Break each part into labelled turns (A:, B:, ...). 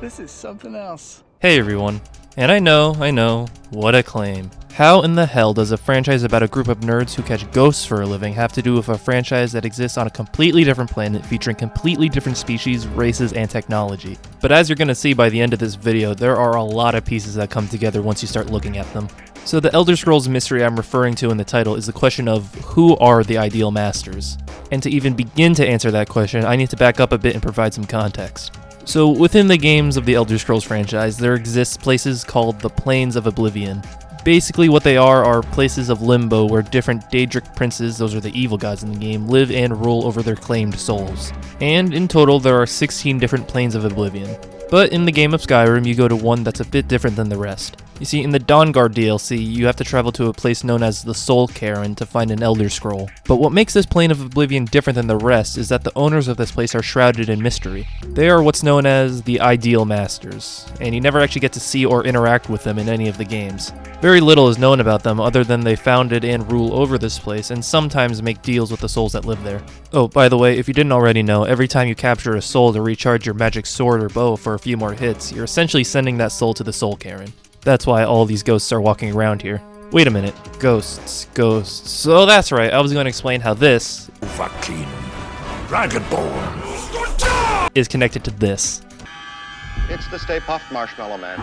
A: This is something else.
B: Hey everyone. And I know, what a claim. How in the hell does a franchise about a group of nerds who catch ghosts for a living have to do with a franchise that exists on a completely different planet featuring completely different species, races, and technology? But as you're gonna see by the end of this video, there are a lot of pieces that come together once you start looking at them. So the Elder Scrolls mystery I'm referring to in the title is the question of who are the ideal masters? And to even begin to answer that question, I need to back up a bit and provide some context. So within the games of the Elder Scrolls franchise, there exists places called the Planes of Oblivion. Basically what they are places of limbo where different Daedric princes, those are the evil gods in the game, live and rule over their claimed souls. And in total there are 16 different Planes of Oblivion. But in the game of Skyrim, you go to one that's a bit different than the rest. You see, in the Dawnguard DLC, you have to travel to a place known as the Soul Cairn to find an Elder Scroll. But what makes this Plane of Oblivion different than the rest is that the owners of this place are shrouded in mystery. They are what's known as the Ideal Masters, and you never actually get to see or interact with them in any of the games. Very little is known about them other than they founded and rule over this place and sometimes make deals with the souls that live there. Oh, by the way, if you didn't already know, every time you capture a soul to recharge your magic sword or bow for a few more hits, you're essentially sending that soul to the Soul Cairn. That's why all these ghosts are walking around here. Wait a minute. Ghosts. So that's right, I was going to explain how this Dragonborn is connected to this.
C: It's the Stay Puft Marshmallow Man.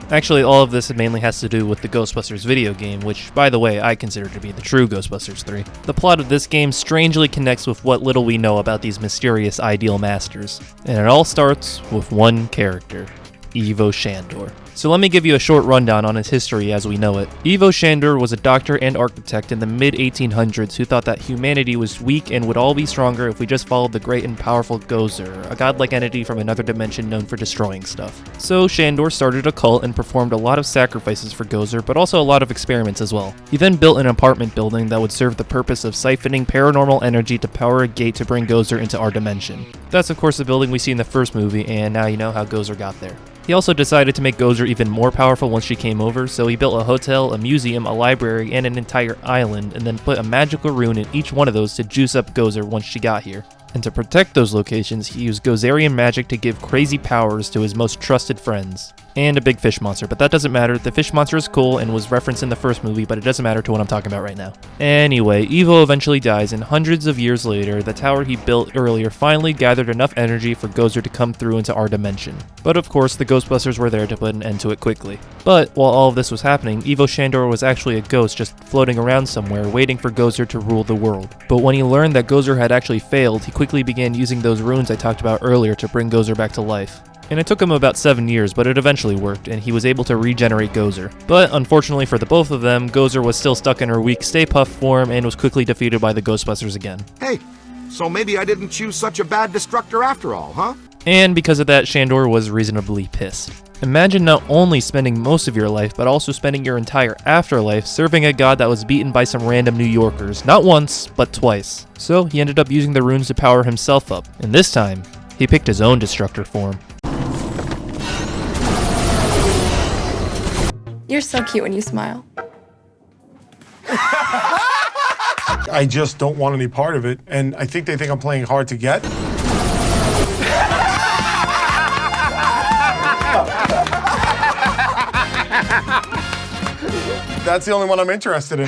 B: Actually, all of this mainly has to do with the Ghostbusters video game, which, by the way, I consider to be the true Ghostbusters 3. The plot of this game strangely connects with what little we know about these mysterious Ideal Masters. And it all starts with one character, Ivo Shandor. So let me give you a short rundown on his history as we know it. Ivo Shandor was a doctor and architect in the mid-1800s who thought that humanity was weak and would all be stronger if we just followed the great and powerful Gozer, a godlike entity from another dimension known for destroying stuff. So Shandor started a cult and performed a lot of sacrifices for Gozer, but also a lot of experiments as well. He then built an apartment building that would serve the purpose of siphoning paranormal energy to power a gate to bring Gozer into our dimension. That's of course the building we see in the first movie, and now you know how Gozer got there. He also decided to make Gozer even more powerful once she came over, so he built a hotel, a museum, a library, and an entire island, and then put a magical rune in each one of those to juice up Gozer once she got here. And to protect those locations, he used Gozerian magic to give crazy powers to his most trusted friends. And a big fish monster, but that doesn't matter. The fish monster is cool and was referenced in the first movie, but it doesn't matter to what I'm talking about right now. Anyway, Ivo eventually dies, and hundreds of years later, the tower he built earlier finally gathered enough energy for Gozer to come through into our dimension. But of course, the Ghostbusters were there to put an end to it quickly. But while all of this was happening, Ivo Shandor was actually a ghost just floating around somewhere, waiting for Gozer to rule the world. But when he learned that Gozer had actually failed, he quickly began using those runes I talked about earlier to bring Gozer back to life. And it took him about 7 years, but it eventually worked, and he was able to regenerate Gozer. But unfortunately for the both of them, Gozer was still stuck in her weak Stay Puft form and was quickly defeated by the Ghostbusters again.
D: Hey, so maybe I didn't choose such a bad destructor after all, huh?
B: And because of that, Shandor was reasonably pissed. Imagine not only spending most of your life, but also spending your entire afterlife serving a god that was beaten by some random New Yorkers, not once, but twice. So he ended up using the runes to power himself up, and this time, he picked his own destructor form.
E: You're so cute when you smile.
F: I just don't want any part of it, and I think they think I'm playing hard to get. That's the only one I'm interested in.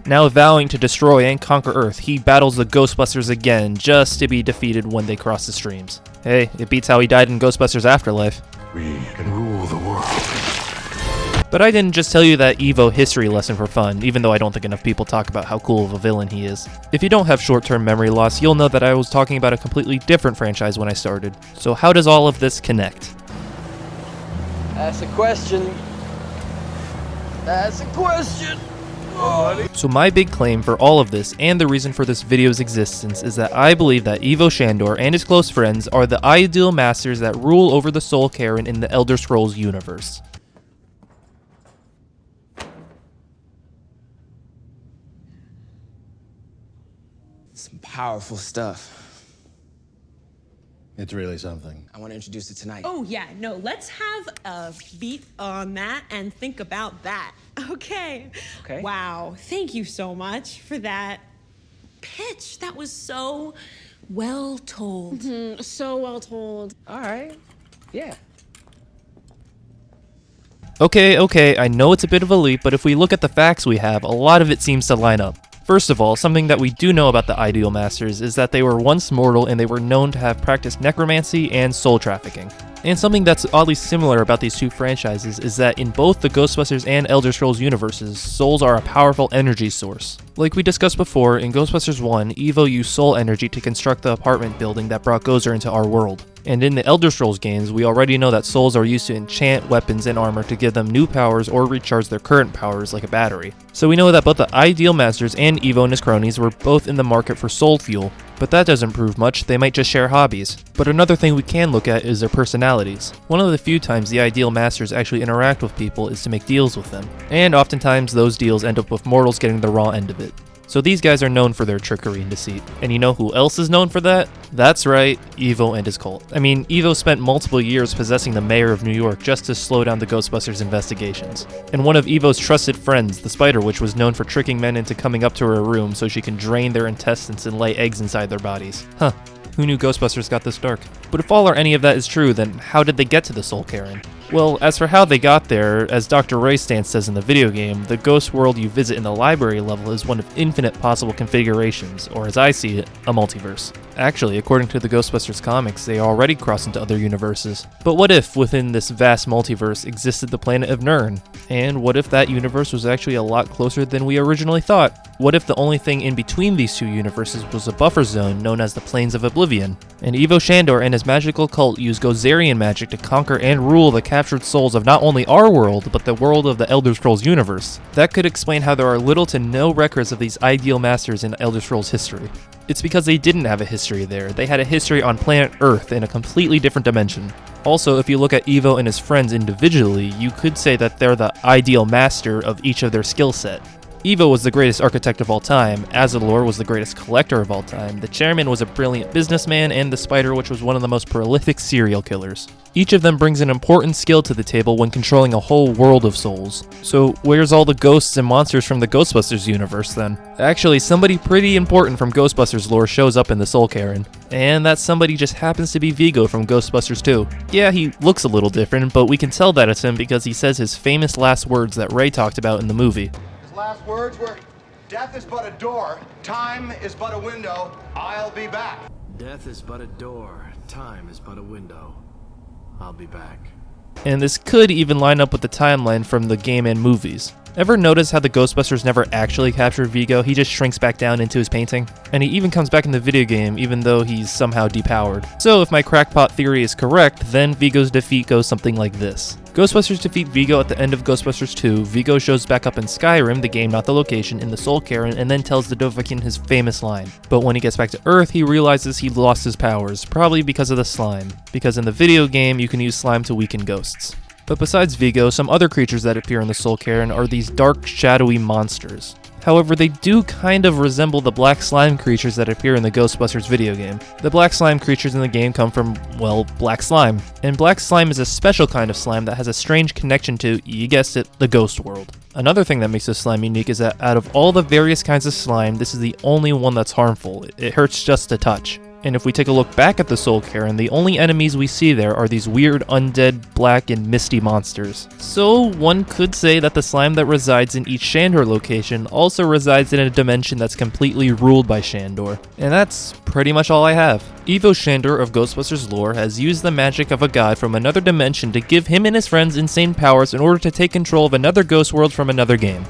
B: Now vowing to destroy and conquer Earth, he battles the Ghostbusters again, just to be defeated when they cross the streams. Hey, it beats how he died in Ghostbusters Afterlife.
F: We can rule the world.
B: But I didn't just tell you that Ivo history lesson for fun, even though I don't think enough people talk about how cool of a villain he is. If you don't have short-term memory loss, you'll know that I was talking about a completely different franchise when I started. So how does all of this connect?
A: That's a question. That's a question.
B: So my big claim for all of this, and the reason for this video's existence, is that I believe that Ivo Shandor and his close friends are the ideal masters that rule over the Soul Cairn in the Elder Scrolls universe.
G: Some powerful stuff.
H: It's really something.
G: I want to introduce it tonight.
I: Oh, yeah, no, let's have a beat on that and think about that. Okay.
A: Okay.
I: Wow, thank you so much for that pitch. That was so well told.
E: So well told.
G: All right. Yeah.
B: Okay, I know it's a bit of a leap, but if we look at the facts we have, a lot of it seems to line up. First of all, something that we do know about the Ideal Masters is that they were once mortal and they were known to have practiced necromancy and soul trafficking. And something that's oddly similar about these two franchises is that in both the Ghostbusters and Elder Scrolls universes, souls are a powerful energy source. Like we discussed before, in Ghostbusters 1, Ivo used soul energy to construct the apartment building that brought Gozer into our world. And in the Elder Scrolls games, we already know that souls are used to enchant weapons and armor to give them new powers or recharge their current powers like a battery. So we know that both the Ideal Masters and Ivo and his cronies were both in the market for soul fuel, but that doesn't prove much, they might just share hobbies. But another thing we can look at is their personalities. One of the few times the Ideal Masters actually interact with people is to make deals with them, and oftentimes those deals end up with mortals getting the raw end of it. So these guys are known for their trickery and deceit. And you know who else is known for that? That's right, Ivo and his cult. I mean, Ivo spent multiple years possessing the mayor of New York just to slow down the Ghostbusters investigations. And one of Ivo's trusted friends, the Spider Witch, was known for tricking men into coming up to her room so she can drain their intestines and lay eggs inside their bodies. Huh. Who knew Ghostbusters got this dark? But if all or any of that is true, then how did they get to the Soul Cairn? Well, as for how they got there, as Dr. Roystance says in the video game, the ghost world you visit in the library level is one of infinite possible configurations, or as I see it, a multiverse. Actually, according to the Ghostbusters comics, they already cross into other universes. But what if, within this vast multiverse, existed the planet of Nirn? And what if that universe was actually a lot closer than we originally thought? What if the only thing in between these two universes was a buffer zone known as the Plains of Oblivion? And Ivo Shandor and his magical cult use Gozerian magic to conquer and rule the captured souls of not only our world, but the world of the Elder Scrolls universe. That could explain how there are little to no records of these Ideal Masters in Elder Scrolls history. It's because they didn't have a history there. They had a history on planet Earth in a completely different dimension. Also, if you look at Ivo and his friends individually, you could say that they're the ideal master of each of their skill set. Ivo was the greatest architect of all time, Azalor was the greatest collector of all time, the chairman was a brilliant businessman, and the Spider Witch was one of the most prolific serial killers. Each of them brings an important skill to the table when controlling a whole world of souls. So where's all the ghosts and monsters from the Ghostbusters universe then? Actually, somebody pretty important from Ghostbusters lore shows up in the Soul Cairn. And that somebody just happens to be Vigo from Ghostbusters 2. Yeah, he looks a little different, but we can tell that it's him because he says his famous last words that Ray talked about in the movie.
D: His last words were, "Death is but a door, time is but a window, I'll be back."
H: Death is but a door, time is but a window. I'll be back.
B: And this could even line up with the timeline from the game and movies. Ever notice how the Ghostbusters never actually captured Vigo? He just shrinks back down into his painting. And he even comes back in the video game even though he's somehow depowered. So if my crackpot theory is correct, then Vigo's defeat goes something like this. Ghostbusters defeat Vigo at the end of Ghostbusters 2, Vigo shows back up in Skyrim, the game not the location, in the Soul Cairn, and then tells the Dovahkiin his famous line. But when he gets back to Earth, he realizes he lost his powers, probably because of the slime. Because in the video game, you can use slime to weaken ghosts. But besides Vigo, some other creatures that appear in the Soul Cairn are these dark, shadowy monsters. However, they do kind of resemble the black slime creatures that appear in the Ghostbusters video game. The black slime creatures in the game come from, well, black slime. And black slime is a special kind of slime that has a strange connection to, you guessed it, the ghost world. Another thing that makes this slime unique is that out of all the various kinds of slime, this is the only one that's harmful. It hurts just to touch. And if we take a look back at the Soul Cairn, the only enemies we see there are these weird undead, black, and misty monsters. So one could say that the slime that resides in each Shandor location also resides in a dimension that's completely ruled by Shandor. And that's pretty much all I have. Ivo Shandor of Ghostbusters lore has used the magic of a god from another dimension to give him and his friends insane powers in order to take control of another ghost world from another game.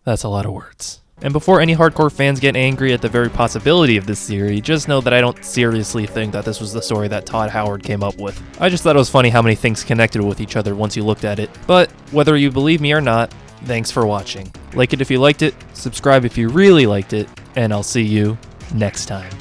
B: That's a lot of words. And before any hardcore fans get angry at the very possibility of this theory, just know that I don't seriously think that this was the story that Todd Howard came up with. I just thought it was funny how many things connected with each other once you looked at it. But whether you believe me or not, thanks for watching. Like it if you liked it, subscribe if you really liked it, and I'll see you next time.